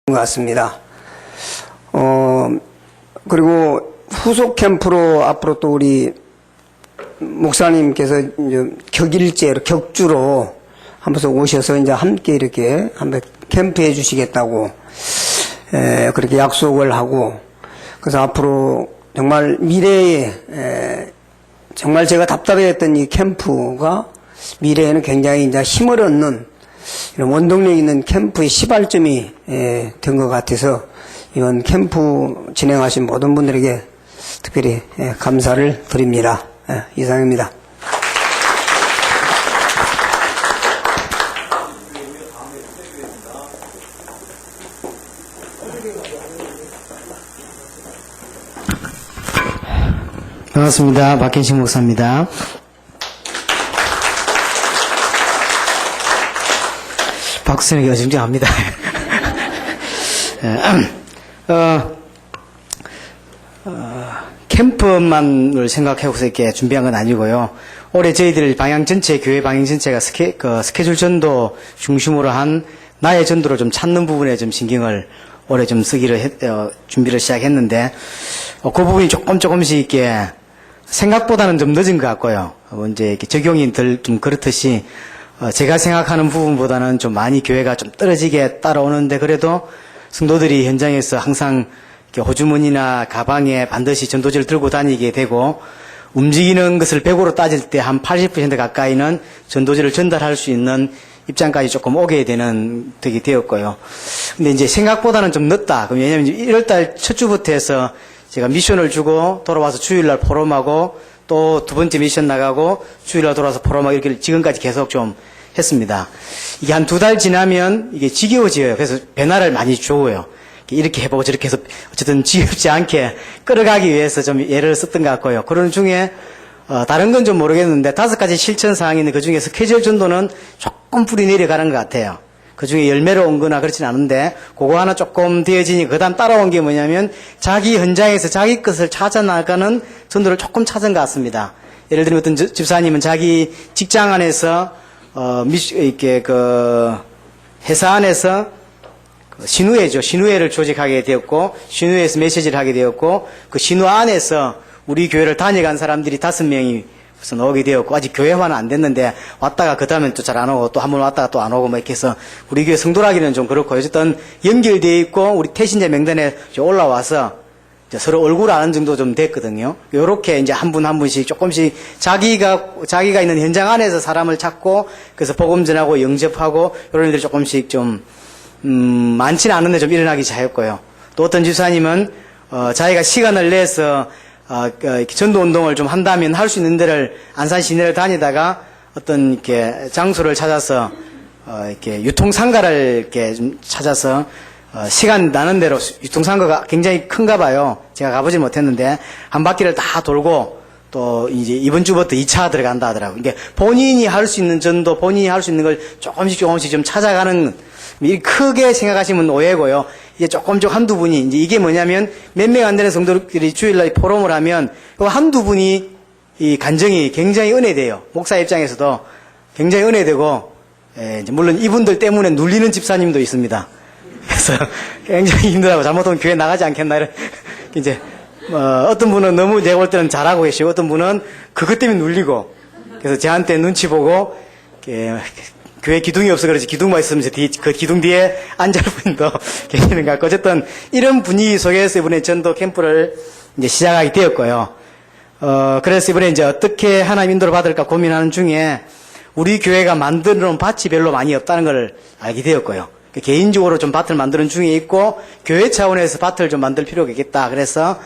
것 같습니다. 그리고 후속 캠프로 앞으로 또 우리 목사님께서 이제 격주로 한 번씩 오셔서 이제 함께 이렇게 한번 캠프해 주시겠다고 그렇게 약속을 하고, 그래서 앞으로 정말 미래에 정말 제가 답답해했던 이 캠프가 미래에는 굉장히 이제 힘을 얻는 이런 원동력 있는 캠프의 시발점이 된 것 같아서 이번 캠프 진행하신 모든 분들에게 특별히 감사를 드립니다. 이상입니다. 반갑습니다. 박현식 목사입니다. 박수는 어정쩡합니다. 캠프만을 생각하고서 이렇게 준비한 건 아니고요. 올해 저희들 방향 전체, 교회 방향 전체가 스케줄 전도 중심으로 한 나의 전도를 좀 찾는 부분에 좀 신경을 올해 좀 준비를 시작했는데, 그 부분이 조금씩 이렇게 생각보다는 좀 늦은 것 같고요. 이제 이렇게 적용이 좀 그렇듯이, 제가 생각하는 부분보다는 좀 많이 교회가 좀 떨어지게 따라오는데, 그래도 성도들이 현장에서 항상 이렇게 호주머니나 가방에 반드시 전도지를 들고 다니게 되고, 움직이는 것을 100으로 따질 때 한 80% 가까이는 전도지를 전달할 수 있는 입장까지 조금 오게 되게 되었고요. 근데 이제 생각보다는 좀 늦다. 왜냐면 1월달 첫 주부터 해서 제가 미션을 주고 돌아와서 주일날 포럼하고 또 두 번째 미션 나가고 주일날 돌아와서 포럼하고 이렇게 지금까지 계속 좀 했습니다. 이게 한 2달 지나면 이게 지겨워져요. 그래서 변화를 많이 줘요. 이렇게 해보고 저렇게 해서 어쨌든 지겹지 않게 끌어가기 위해서 좀 예를 썼던 것 같고요. 그런 중에 다른 건 좀 모르겠는데 5가지 실천 사항이 있는데 그중에 스케줄 전도는 조금 뿌리 내려가는 것 같아요. 그중에 열매로 온 거나 그렇진 않은데 그거 하나 조금 되어지니 그 다음 따라온 게 뭐냐면 자기 현장에서 자기 것을 찾아 나가는 전도를 조금 찾은 것 같습니다. 예를 들면 어떤 집사님은 자기 직장 안에서 이렇게 회사 안에서 신우회죠. 신우회를 조직하게 되었고, 신우회에서 메시지를 하게 되었고, 그 신우 안에서 우리 교회를 다녀간 사람들이 5명이 우선 오게 되었고, 아직 교회화는 안 됐는데, 왔다가 그 다음엔 또 잘 안 오고, 또 한 번 왔다가 또 안 오고, 뭐 이렇게 해서, 우리 교회 성도라기는 좀 그렇고, 어쨌든 연결되어 있고, 우리 태신자 명단에 올라와서, 서로 얼굴 아는 정도 좀 됐거든요. 요렇게 이제 한 분 한 분씩 조금씩 자기가 있는 현장 안에서 사람을 찾고, 그래서 복음 전하고 영접하고, 이런 일들이 조금씩 좀, 많지는 않은데 좀 일어나기 시작했고요. 또 어떤 집사님은, 자기가 시간을 내서, 전도 운동을 좀 한다면 할 수 있는 데를 안산 시내를 다니다가 어떤 이렇게 장소를 찾아서, 이렇게 유통상가를 이렇게 좀 찾아서, 시간 나는 대로 유통상가가 굉장히 큰가 봐요. 제가 가보지 못했는데, 한 바퀴를 다 돌고, 또 이제 이번 주부터 2차 들어간다 하더라고요. 이게 본인이 할 수 있는 전도, 본인이 할 수 있는 걸 조금씩 좀 찾아가는, 크게 생각하시면 오해고요. 이제 조금씩 한두 분이, 이제 이게 뭐냐면 몇 명 안 되는 성도들이 주일날 포럼을 하면 그 한두 분이 이 간정이 굉장히 은혜돼요. 목사 입장에서도 굉장히 은혜되고, 이제 물론 이분들 때문에 눌리는 집사님도 있습니다. 그래서 굉장히 힘들다고 잘못하면 교회 나가지 않겠나 이런, 이제, 어떤 분은 너무 내가 볼 때는 잘하고 계시고 어떤 분은 그것 때문에 눌리고, 그래서 저한테 눈치 보고, 교회 기둥이 없어 그렇지 기둥만 있으면 그 기둥 뒤에 앉을 분도 계시는 것 같고, 어쨌든 이런 분위기 속에서 이번에 전도 캠프를 이제 시작하게 되었고요. 그래서 이번에 이제 어떻게 하나님 인도를 받을까 고민하는 중에 우리 교회가 만들어 놓은 밭이 별로 많이 없다는 걸 알게 되었고요. 개인적으로 좀 밭을 만드는 중에 있고 교회 차원에서 밭을 좀 만들 필요가 있겠다. 그래서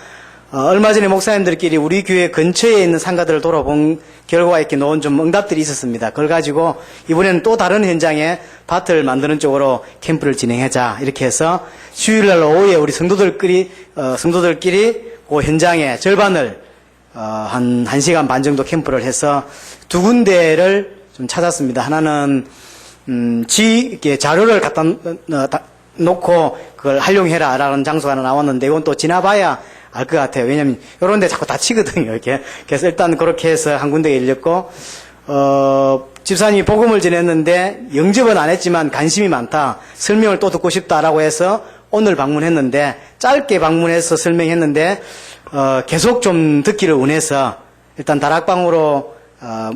얼마 전에 목사님들끼리 우리 교회 근처에 있는 상가들을 돌아본 결과 이렇게 놓은 좀 응답들이 있었습니다. 그걸 가지고 이번에는 또 다른 현장에 밭을 만드는 쪽으로 캠프를 진행하자. 이렇게 해서 주일날 오후에 우리 성도들끼리 그 현장의 절반을 한 1시간 반 정도 캠프를 해서 2군데를 좀 찾았습니다. 하나는 이렇게 자료를 갖다 놓고 그걸 활용해라 라는 장소가 하나 나왔는데, 이건 또 지나봐야 알 것 같아요. 왜냐면 요런 데 자꾸 다치거든요, 이렇게. 그래서 일단 그렇게 해서 한 군데에 열렸고, 집사님이 복음을 전했는데 영접은 안 했지만 관심이 많다, 설명을 또 듣고 싶다라고 해서 오늘 방문했는데 짧게 방문해서 설명했는데 계속 좀 듣기를 원해서 일단 다락방으로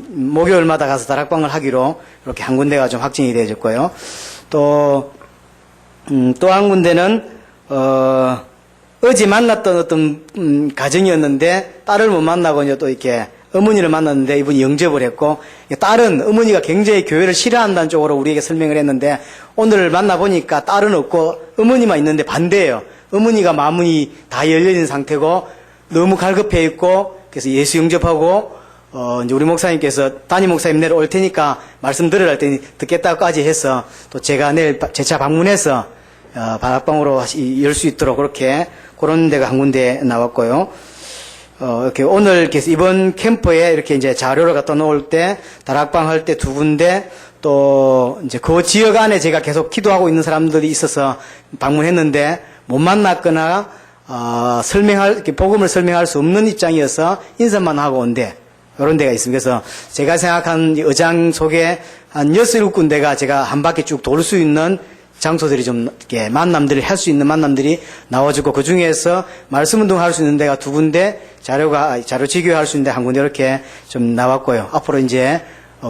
목요일마다 가서 다락방을 하기로 이렇게 한 군데가 좀 확정이 되어졌고요. 또 한 군데는 어제 만났던 어떤 가정이었는데 딸을 못 만나고 이제 또 이렇게 어머니를 만났는데 이분이 영접을 했고, 딸은 어머니가 굉장히 교회를 싫어한다는 쪽으로 우리에게 설명을 했는데 오늘 만나보니까 딸은 없고 어머니만 있는데 반대예요. 어머니가 마음이 다 열려있는 상태고 너무 갈급해 있고, 그래서 예수 영접하고 이제 우리 목사님께서 담임 목사님 내일 올 테니까 말씀 들으라 할 테니 듣겠다고까지 해서 또 제가 내일 재차 방문해서 다락방으로 열 수 있도록 그렇게 그런 데가 한 군데 나왔고요. 이렇게 오늘 이번 캠프에 이렇게 이제 자료를 갖다 놓을 때 다락방 할 때 2군데 또 이제 그 지역 안에 제가 계속 기도하고 있는 사람들이 있어서 방문했는데 못 만났거나 이렇게 복음을 설명할 수 없는 입장이어서 인사만 하고 온데 이런 데가 있습니다. 그래서 제가 생각한 의장 속에 한 6, 7군데가 제가 한 바퀴 쭉 돌 수 있는 장소들이 좀 이렇게 만남들을 할 수 있는 만남들이 나와주고, 그 중에서 말씀 운동할 수 있는 데가 2군데, 자료 지교할 수 있는 데 한 군데 이렇게 좀 나왔고요. 앞으로 이제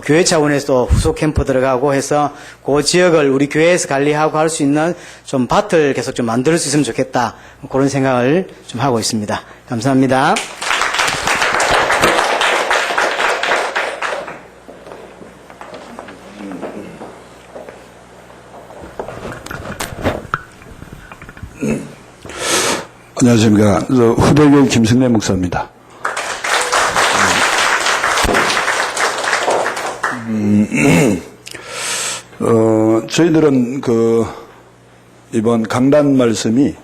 교회 차원에서 또 후속 캠프 들어가고 해서 그 지역을 우리 교회에서 관리하고 할 수 있는 좀 밭을 계속 좀 만들 수 있으면 좋겠다, 그런 생각을 좀 하고 있습니다. 감사합니다. 안녕하십니까. 후대교회 김승래 목사입니다. 저희들은 이번 강단 말씀이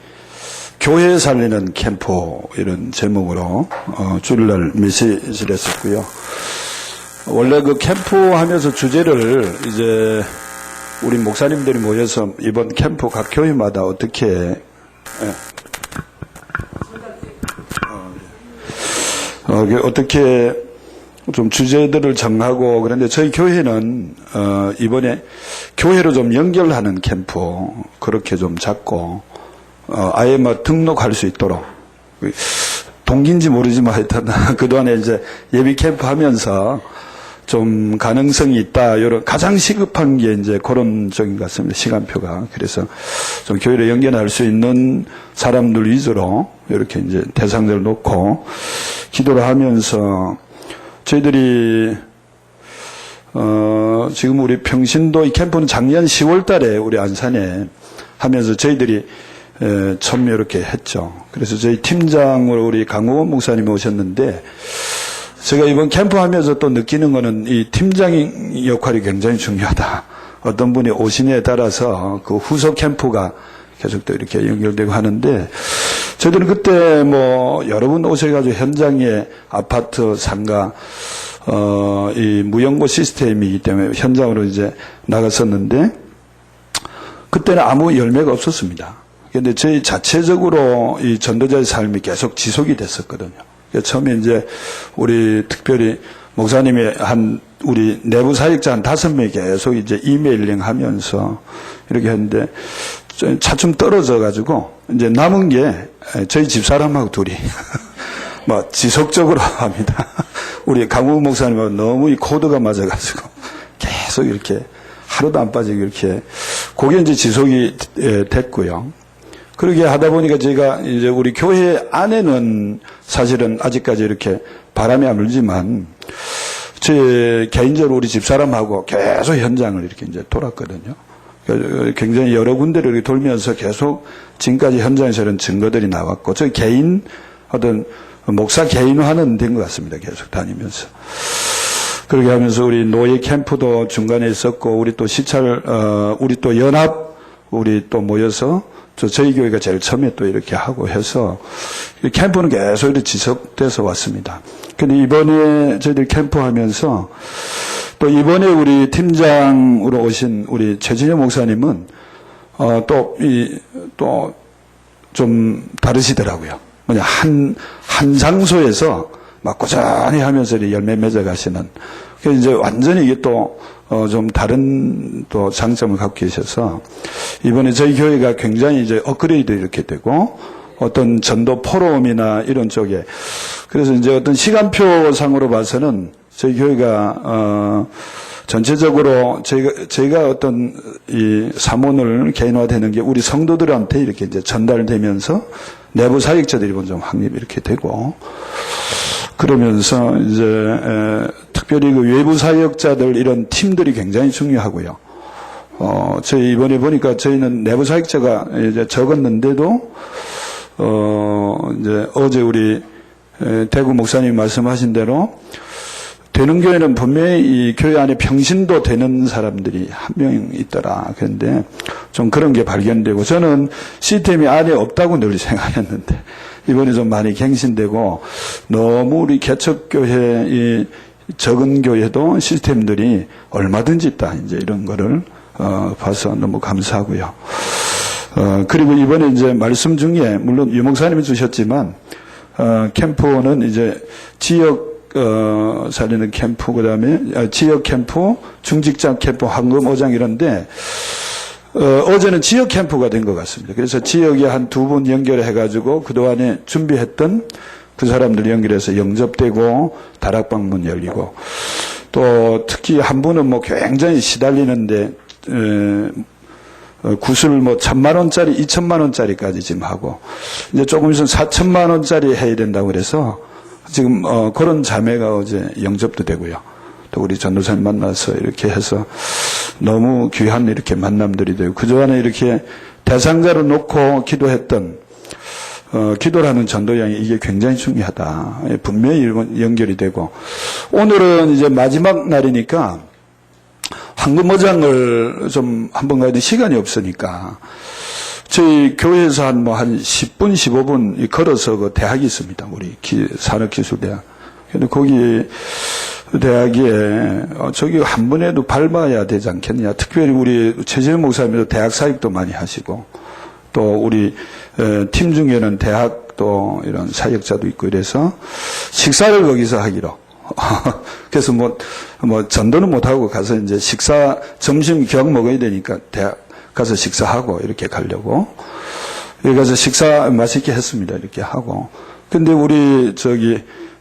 교회 살리는 캠프 이런 제목으로 주일날 메시지를 했었고요. 원래 그 캠프 하면서 주제를 이제 우리 목사님들이 모여서 이번 캠프 각 교회마다 어떻게 어떻게 좀 주제들을 정하고, 그런데 저희 교회는 이번에 교회로 좀 연결하는 캠프 그렇게 좀 잡고 아예 뭐 등록할 수 있도록, 동기인지 모르지만 하여튼 그동안에 이제 예비 캠프 하면서 좀 가능성이 있다, 이런 가장 시급한 게 이제 그런 적인 것 같습니다. 시간표가. 그래서 좀 교회를 연결할 수 있는 사람들 위주로 이렇게 이제 대상자를 놓고 기도를 하면서, 저희들이 지금 우리 평신도 이 캠프는 작년 10월 달에 우리 안산에 하면서 저희들이 처음 이렇게 했죠. 그래서 저희 팀장으로 우리 강호원 목사님이 오셨는데, 제가 이번 캠프 하면서 또 느끼는 거는 이 팀장의 역할이 굉장히 중요하다. 어떤 분이 오시냐에 따라서 그 후속 캠프가 계속 또 이렇게 연결되고 하는데, 저희들은 그때 뭐 여러 분 오셔가지고 현장에 아파트, 상가, 이 무연고 시스템이기 때문에 현장으로 이제 나갔었는데, 그때는 아무 열매가 없었습니다. 그런데 저희 자체적으로 이 전도자의 삶이 계속 지속이 됐었거든요. 처음에 이제 우리 특별히 목사님이 우리 내부 사역자 한 5명이 계속 이제 이메일링 하면서 이렇게 했는데, 차츰 떨어져 가지고 이제 남은 게 저희 집사람하고 둘이 뭐 지속적으로 합니다. 우리 강우 목사님하고 너무 이 코드가 맞아가지고 계속 이렇게 하루도 안 빠지고 이렇게, 그게 이제 지속이 됐고요. 그렇게 하다 보니까 제가 이제 우리 교회 안에는 사실은 아직까지 이렇게 바람이 안 불지만, 제 개인적으로 우리 집사람하고 계속 현장을 이렇게 이제 돌았거든요. 굉장히 여러 군데를 이렇게 돌면서 계속 지금까지 현장에서 이런 증거들이 나왔고, 저 개인 어떤 목사 개인화는 된 것 같습니다. 계속 다니면서. 그렇게 하면서 우리 노예 캠프도 중간에 있었고, 우리 또 시찰, 우리 또 연합, 우리 또 모여서 저희 교회가 제일 처음에 또 이렇게 하고 해서 캠프는 계속 이렇게 지속돼서 왔습니다. 근데 이번에 저희들 캠프 하면서 또 이번에 우리 팀장으로 오신 우리 최진영 목사님은 또 좀 다르시더라고요. 한 장소에서 막 꾸준히 하면서 열매 맺어 가시는 그래서 이제 완전히 이게 또, 좀 다른 또 장점을 갖고 계셔서 이번에 저희 교회가 굉장히 이제 업그레이드 이렇게 되고 어떤 전도 포럼이나 이런 쪽에 그래서 이제 어떤 시간표상으로 봐서는 저희 교회가, 전체적으로 저희가 어떤 이 사문을 개인화되는 게 우리 성도들한테 이렇게 이제 전달되면서 내부 사역자들이 먼저 확립 이렇게 되고 그러면서 이제 특별히 그 외부 사역자들 이런 팀들이 굉장히 중요하고요. 저희 이번에 보니까 저희는 내부 사역자가 이제 적었는데도 이제 어제 우리 대구 목사님 말씀하신 대로 되는 교회는 분명히 이 교회 안에 평신도 되는 사람들이 한 명 있더라. 그런데 좀 그런 게 발견되고 저는 시스템이 안에 없다고 늘 생각했는데 이번에 좀 많이 갱신되고 너무 우리 개척교회 이 적은 교회도 시스템들이 얼마든지 있다. 이제 이런 거를 봐서 너무 감사하고요. 그리고 이번에 이제 말씀 중에 물론 유 목사님이 주셨지만 캠프는 이제 지역 살리는 캠프, 그 다음에 지역 캠프, 중직자 캠프, 황금 오장 이런데, 어제는 지역 캠프가 된 것 같습니다. 그래서 지역에 한 2분 연결해가지고 그동안에 준비했던 그 사람들 연결해서 영접되고 다락방문 열리고 또 특히 한 분은 뭐 굉장히 시달리는데, 구슬 뭐 1,000만원짜리, 2,000만원짜리까지 지금 하고 이제 조금 있으면 4,000만원짜리 해야 된다고 그래서 지금 그런 자매가 어제 영접도 되고요. 또 우리 전도사님 만나서 이렇게 해서 너무 귀한 이렇게 만남들이 되고 그동안에 이렇게 대상자를 놓고 기도했던 기도라는 전도양이 이게 굉장히 중요하다. 분명히 연결이 되고 오늘은 이제 마지막 날이니까 황금어장을 좀 한번 가야 돼 시간이 없으니까 저희 교회에서 한 10분, 15분 걸어서 그 대학이 있습니다. 우리 산업기술대학. 근데 거기 대학에 저기 한 번에도 밟아야 되지 않겠느냐. 특별히 우리 최재현 목사님도 대학 사역도 많이 하시고 또 우리 팀 중에는 대학도 이런 사역자도 있고 이래서 식사를 거기서 하기로. 그래서 뭐 전도는 못하고 가서 이제 점심 경 먹어야 되니까 대학 가서 식사하고 이렇게 가려고. 여기 가서 식사 맛있게 했습니다. 이렇게 하고. 근데 우리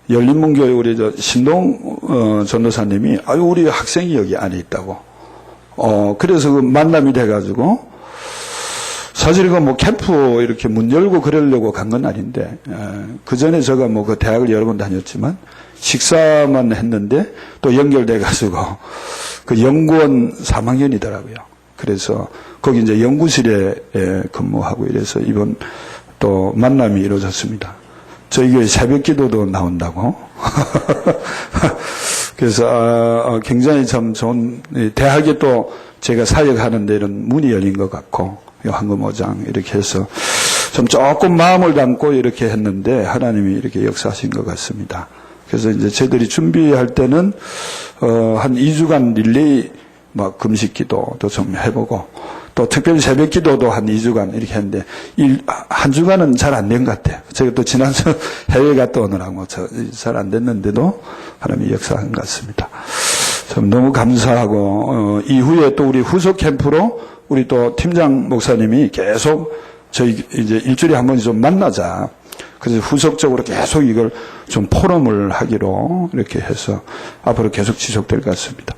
열린문교회 우리 신동 전도사님이 우리 학생이 여기 안에 있다고. 그래서 그 만남이 돼가지고 사실 이거 뭐 캠프 이렇게 문 열고 그러려고 간 건 아닌데 그 전에 제가 뭐 그 대학을 여러 번 다녔지만 식사만 했는데 또 연결돼가지고 그 연구원 3학년이더라고요. 그래서 거기 이제 연구실에 근무하고 이래서 이번 또 만남이 이루어졌습니다. 저희 교회 새벽 기도도 나온다고. 그래서 굉장히 참 좋은 대학에 또 제가 사역하는데 이런 문이 열린 것 같고 황금오장 이렇게 해서 좀 조금 마음을 담고 이렇게 했는데 하나님이 이렇게 역사하신 것 같습니다. 그래서 이제 저희들이 준비할 때는 한 2주간 릴레이 금식 기도도 좀 해보고 또 특별히 새벽 기도도 한 2주간 이렇게 했는데 한 주간은 잘 안 된 것 같아요. 제가 또 지난주 해외 갔다 오느라고 잘 안 됐는데도 하나님이 역사한 것 같습니다. 참 너무 감사하고 이후에 또 우리 후속 캠프로 우리 또 팀장 목사님이 계속 저희 이제 일주일에 한 번씩 좀 만나자. 그래서 후속적으로 계속 이걸 좀 포럼을 하기로 이렇게 해서 앞으로 계속 지속될 것 같습니다.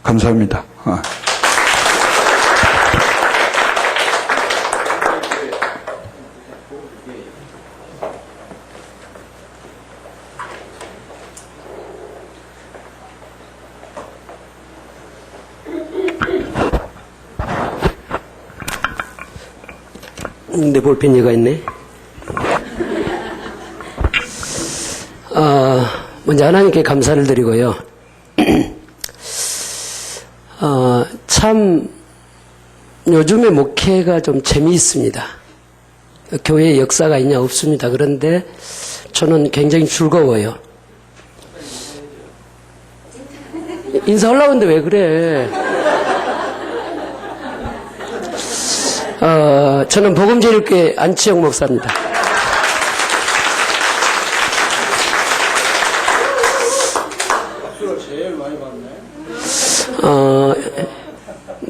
감사합니다. 내 볼펜이가 있네. 먼저 하나님께 감사를 드리고요. 참 요즘에 목회가 좀 재미있습니다. 교회에 역사가 있냐 없습니다. 그런데 저는 굉장히 즐거워요. 인사하려고 하는데 왜 그래? 저는 복음제일교회 안치영 목사입니다.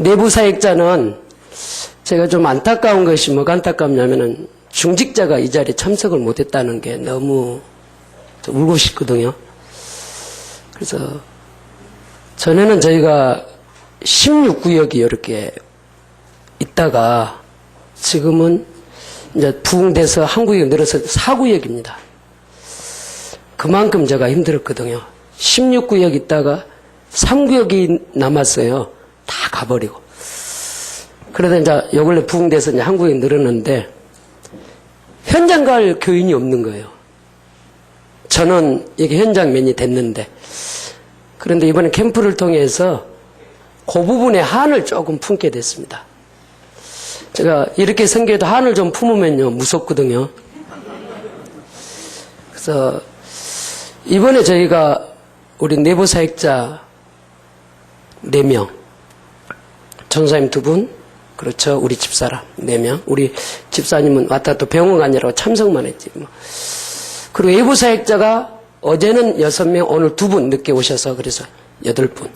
내부 사역자는 제가 좀 안타까운 것이 뭐가 안타깝냐면은 중직자가 이 자리에 참석을 못했다는 게 너무 울고 싶거든요. 그래서 전에는 저희가 16구역이 이렇게 있다가 지금은 이제 부흥돼서 한 구역이 늘어서 4구역입니다. 그만큼 제가 힘들었거든요. 16구역 있다가 3구역이 남았어요. 다 가버리고. 그러다 이제 요 근래 부흥돼서 이제 한 구역이 늘었는데 현장 갈 교인이 없는 거예요. 저는 이게 현장면이 됐는데. 그런데 이번에 캠프를 통해서 그 부분에 한을 조금 품게 됐습니다. 제가 이렇게 생겨도 한을 좀 품으면요, 무섭거든요. 그래서 이번에 저희가 우리 내부 사역자 4명, 전사님 2분, 그렇죠. 우리 집사람 4명. 우리 집사님은 왔다 또 병원 가느라고 참석만 했지. 뭐. 그리고 외부 사역자가 어제는 6명, 오늘 2분 늦게 오셔서 그래서 8분.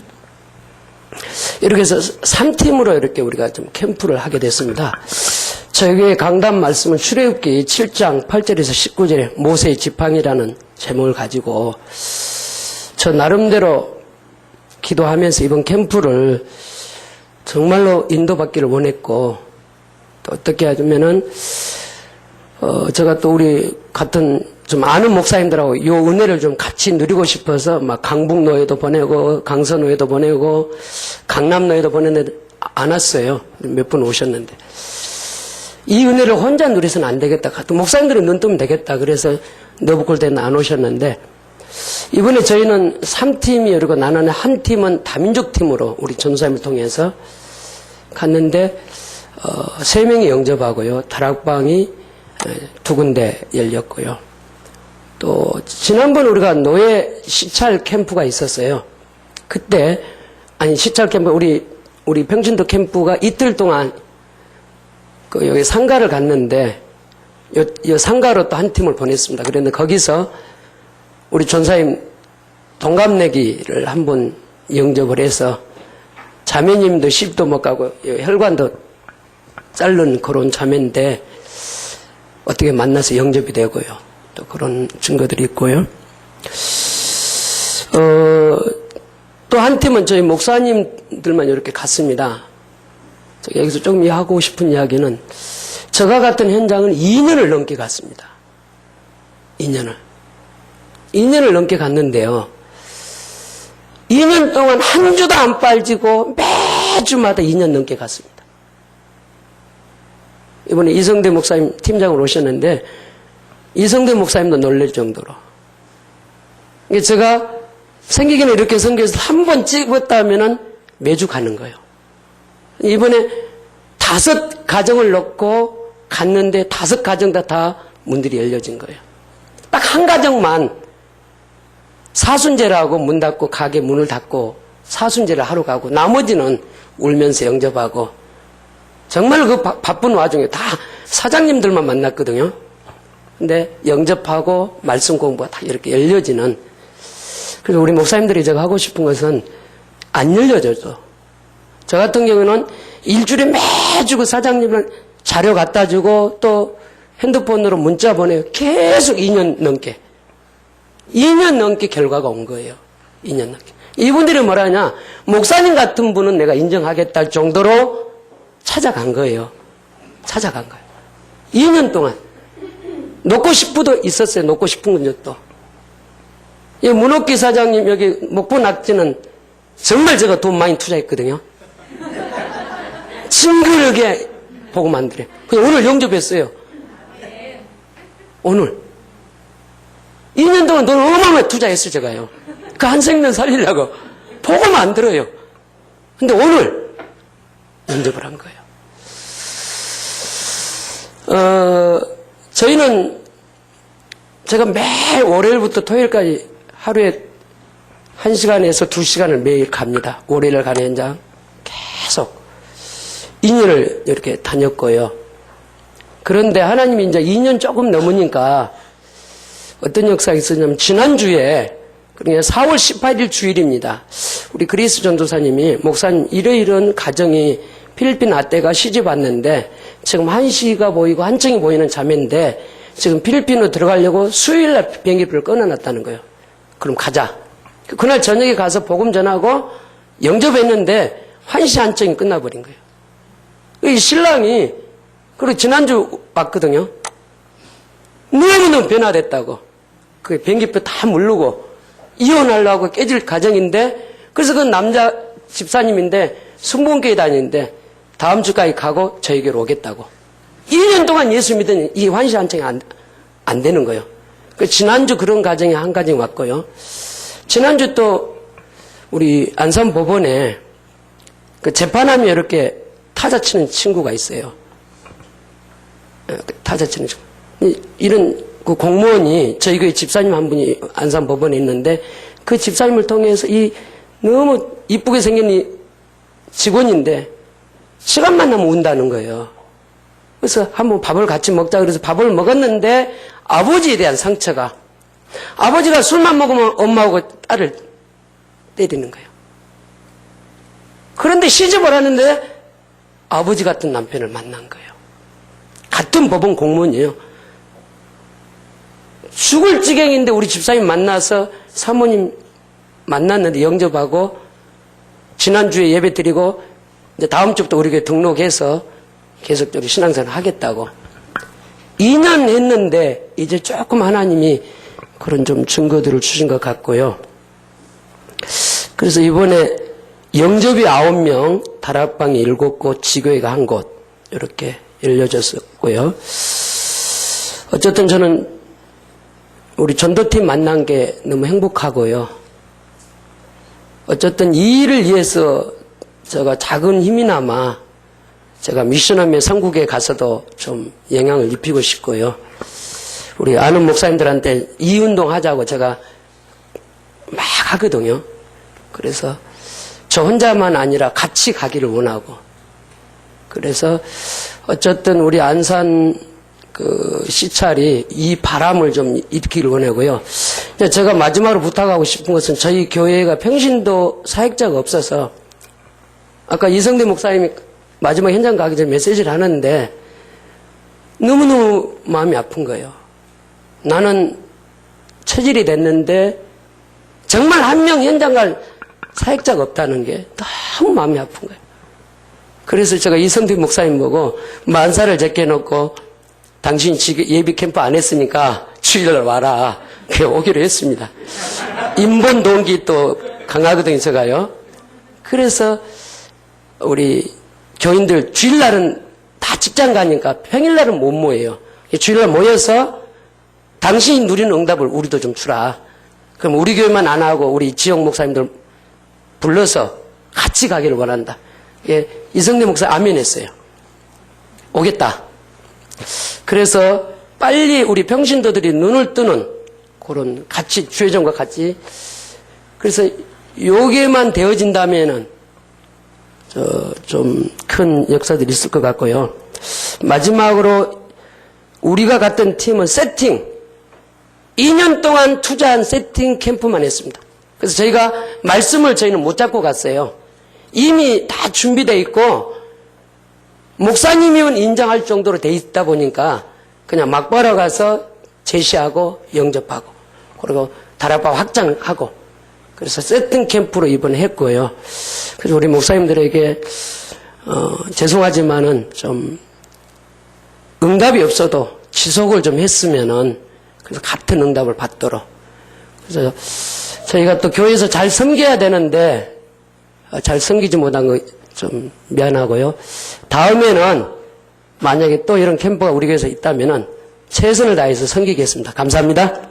이렇게 해서 3팀으로 이렇게 우리가 좀 캠프를 하게 됐습니다. 저에게 강단 말씀은 출애굽기 7장 8절에서 19절에 모세의 지팡이라는 제목을 가지고 저 나름대로 기도하면서 이번 캠프를 정말로 인도받기를 원했고 또 어떻게 하면은 제가 또 우리 같은 좀 아는 목사님들하고 요 은혜를 좀 같이 누리고 싶어서 막 강북노예도 보내고 강서노예도 보내고 강남노예도 보냈는데 안 왔어요. 몇 분 오셨는데 이 은혜를 혼자 누리서는 안 되겠다. 같은 목사님들이 눈 뜨면 되겠다. 그래서 너부콜 때는 안 오셨는데 이번에 저희는 3팀이 이러고 나눠는 한 팀은 다민족 팀으로 우리 전사님을 통해서 갔는데 3명이 영접하고요. 다락방이 2군데 열렸고요. 또 지난번 우리가 노예 시찰 캠프가 있었어요. 그때 시찰 캠프 우리 평신도 캠프가 이틀 동안 여기 상가를 갔는데 요 상가로 또 한 팀을 보냈습니다. 그런데 거기서 우리 전사님 동갑내기를 한번 영접을 해서 자매님도 시집도 못 가고 혈관도 자른 그런 자매인데 어떻게 만나서 영접이 되고요. 또 그런 증거들이 있고요. 또 한 팀은 저희 목사님들만 이렇게 갔습니다. 여기서 조금 하고 싶은 이야기는 저가 같은 현장은 2년을 넘게 갔습니다. 2년을 넘게 갔는데요. 2년 동안 한 주도 안 빠지고 매주마다 2년 넘게 갔습니다. 이번에 이성대 목사님 팀장으로 오셨는데 이성대 목사님도 놀랄 정도로. 제가 생기기는 이렇게 생겨서 한 번 찍었다 하면은 매주 가는 거예요. 이번에 5 가정을 넣고 갔는데 5 가정 다 문들이 열려진 거예요. 딱 한 가정만 사순제라고 문 닫고 가게 문을 닫고 사순제를 하러 가고 나머지는 울면서 영접하고 정말 그 바쁜 와중에 다 사장님들만 만났거든요. 근데 영접하고 말씀 공부가 다 이렇게 열려지는. 그래서 우리 목사님들이 제가 하고 싶은 것은 안 열려져도 저 같은 경우는 일주일에 매주 그 사장님을 자료 갖다 주고 또 핸드폰으로 문자 보내요. 계속 2년 넘게 결과가 온 거예요. 2년 넘게. 이분들이 뭐라 하냐. 목사님 같은 분은 내가 인정하겠다 할 정도로 찾아간 거예요. 2년 동안. 놓고 싶어도 있었어요. 놓고 싶은 건요 또. 이 문옥기 사장님 여기 목포 낙지는 정말 제가 돈 많이 투자했거든요. 징그럽게 보고 만들어요. 그냥 오늘 영접했어요. 오늘. 2년 동안 돈 어마어마하게 투자했어요, 제가요. 그 한 생명 살리려고. 보고 만들어요. 근데 오늘 영접을 한 거예요. 저희는 제가 매일 월요일부터 토요일까지 하루에 1시간에서 2시간을 매일 갑니다. 월요일 가는 현장. 계속 2년을 이렇게 다녔고요. 그런데 하나님이 이제 2년 조금 넘으니까 어떤 역사가 있었냐면 지난주에 그러니까 4월 18일 주일입니다. 우리 그리스 전도사님이 목사님 이러이러한 가정이 필리핀 아떼가 시집 왔는데 지금 한시가 보이고 한층이 보이는 자매인데 지금 필리핀으로 들어가려고 수요일날 비행기표를 끊어놨다는 거예요. 그럼 가자. 그날 저녁에 가서 복음 전하고 영접했는데 한시 한층이 끝나버린 거예요. 이 신랑이 그리고 지난주 왔거든요. 너무너무 변화됐다고. 그 비행기표 다 모르고 이혼하려고 깨질 가정인데 그래서 그 남자 집사님인데 순복음교회 다니는데 다음 주까지 가고 저에게로 오겠다고. 1년 동안 예수 믿더니 이 환시 한청이 안 되는 거예요. 그 지난주 그런 가정이 한 가정이 왔고요. 지난주 또 우리 안산 법원에 그 재판하며 이렇게 타자 치는 친구가 있어요. 타자 치는 친구. 이런 그 공무원이 저희 교회 집사님 한 분이 안산 법원에 있는데 그 집사님을 통해서 이 너무 이쁘게 생긴 이 직원인데 시간만 나면 운다는 거예요. 그래서 한번 밥을 같이 먹자 그래서 밥을 먹었는데 아버지에 대한 상처가 아버지가 술만 먹으면 엄마하고 딸을 때리는 거예요. 그런데 시집을 하는데 아버지 같은 남편을 만난 거예요. 같은 법원 공무원이에요. 죽을 지경인데 우리 집사님 만나서 사모님 만났는데 영접하고 지난주에 예배 드리고 이제 다음 주부터 우리 교회 등록해서 계속적으로 신앙생활 하겠다고 2년 했는데 이제 조금 하나님이 그런 좀 증거들을 주신 것 같고요. 그래서 이번에 영접이 9명, 다락방이 7곳, 지교회가 1곳 이렇게 열려졌었고요. 어쨌든 저는 우리 전도팀 만난 게 너무 행복하고요. 어쨌든 이 일을 위해서 제가 작은 힘이나마 제가 미션홈의 선국에 가서도 좀 영향을 입히고 싶고요. 우리 아는 목사님들한테 이 운동 하자고 제가 막 하거든요. 그래서 저 혼자만 아니라 같이 가기를 원하고. 그래서 어쨌든 우리 안산 그 시찰이 이 바람을 좀 일으키길 원하고요. 제가 마지막으로 부탁하고 싶은 것은 저희 교회가 평신도 사역자가 없어서 아까 이성대 목사님이 마지막 현장 가기 전에 메시지를 하는데 너무너무 마음이 아픈 거예요. 나는 체질이 됐는데 정말 한 명 현장 갈 사역자가 없다는 게 너무 마음이 아픈 거예요. 그래서 제가 이성대 목사님 보고 만사를 제껴놓고 당신 예비 캠프 안 했으니까 주일날 와라. 그래 오기로 했습니다. 인본 동기 또 강하거든요, 제가요. 그래서 우리 교인들 주일날은 다 직장 가니까 평일날은 못 모여요. 주일날 모여서 당신이 누리는 응답을 우리도 좀 주라. 그럼 우리 교회만 안 하고 우리 지역 목사님들 불러서 같이 가기를 원한다. 예, 이성대 목사 아멘했어요. 오겠다. 그래서 빨리 우리 평신도들이 눈을 뜨는 그런 같이 주회전과 같이 그래서 요게만 되어진다면은 좀 큰 역사들이 있을 것 같고요. 마지막으로 우리가 갔던 팀은 세팅 2년 동안 투자한 세팅 캠프만 했습니다. 그래서 저희가 말씀을 저희는 못 잡고 갔어요. 이미 다 준비되어 있고 목사님이면 인정할 정도로 돼 있다 보니까 그냥 막바로 가서 제시하고 영접하고 그리고 다락방 확장하고 그래서 세팅 캠프로 이번에 했고요. 그래서 우리 목사님들에게 죄송하지만은 좀 응답이 없어도 지속을 좀 했으면은 그래서 같은 응답을 받도록 그래서 저희가 또 교회에서 잘 섬겨야 되는데 잘 섬기지 못한 거 좀 미안하고요. 다음에는 만약에 또 이런 캠프가 우리 교회에서 있다면은 최선을 다해서 섬기겠습니다. 감사합니다.